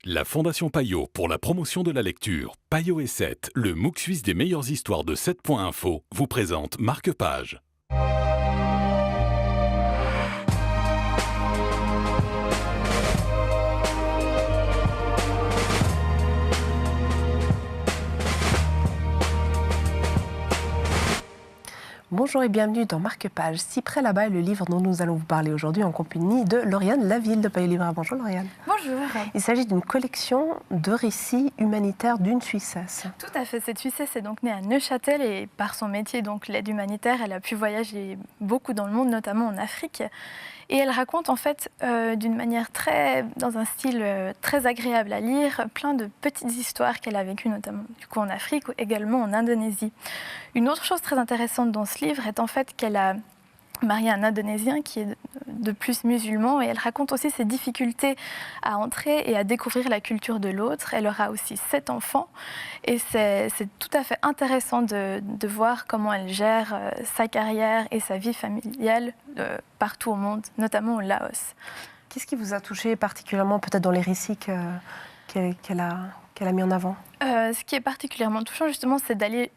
La Fondation Payot pour la promotion de la lecture, Payot et 7, le MOOC suisse des meilleures histoires de 7.info, vous présente Marque-Page. Bonjour et bienvenue dans Marque-Page. Si près là-bas est le livre dont nous allons vous parler aujourd'hui en compagnie de Lauriane Laville de Payot Libraire. Bonjour Lauriane. Bonjour. Il s'agit d'une collection de récits humanitaires d'une Suissesse. Tout à fait. Cette Suissesse est donc née à Neuchâtel et par son métier, donc l'aide humanitaire, elle a pu voyager beaucoup dans le monde, notamment en Afrique. Et elle raconte en fait d'une manière dans un style très agréable à lire, plein de petites histoires qu'elle a vécues, notamment du coup en Afrique ou également en Indonésie. Une autre chose très intéressante dans ce livre est en fait qu'elle a marié un Indonésien qui est de plus musulman et elle raconte aussi ses difficultés à entrer et à découvrir la culture de l'autre. Elle aura aussi 7 enfants et c'est tout à fait intéressant de voir comment elle gère sa carrière et sa vie familiale partout au monde, notamment au Laos. Qu'est-ce qui vous a touché particulièrement peut-être dans les récits qu'elle a mis en avant? Ce qui est particulièrement touchant justement, c'est d'aller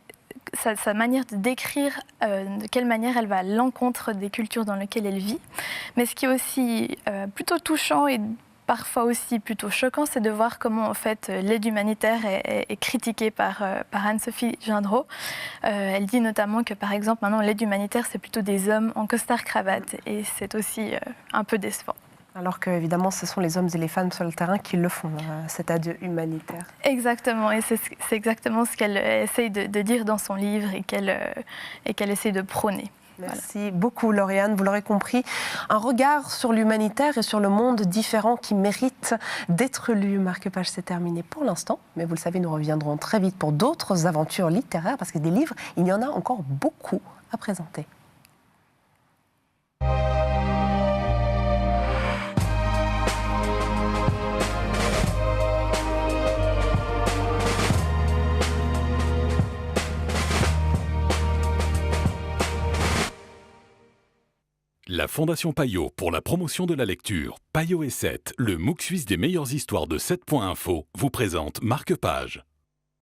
sa manière de décrire de quelle manière elle va à l'encontre des cultures dans lesquelles elle vit. Mais ce qui est aussi plutôt touchant et parfois aussi plutôt choquant, c'est de voir comment en fait l'aide humanitaire est critiquée par Anne-Sophie Gindreau. Elle dit notamment que par exemple maintenant l'aide humanitaire c'est plutôt des hommes en costard-cravate et c'est aussi un peu décevant. Alors qu'évidemment, ce sont les hommes et les femmes sur le terrain qui le font, cet aide humanitaire. Exactement, et c'est exactement ce qu'elle essaye de dire dans son livre et qu'elle essaye de prôner. Merci beaucoup Lauriane, vous l'aurez compris, un regard sur l'humanitaire et sur le monde différent qui mérite d'être lu. Marque-Page, c'est terminé pour l'instant, mais vous le savez, nous reviendrons très vite pour d'autres aventures littéraires, parce que des livres, il y en a encore beaucoup à présenter. La Fondation Payot pour la promotion de la lecture, Payot et 7, le MOOC suisse des meilleures histoires de 7.info, vous présente Marque-Page.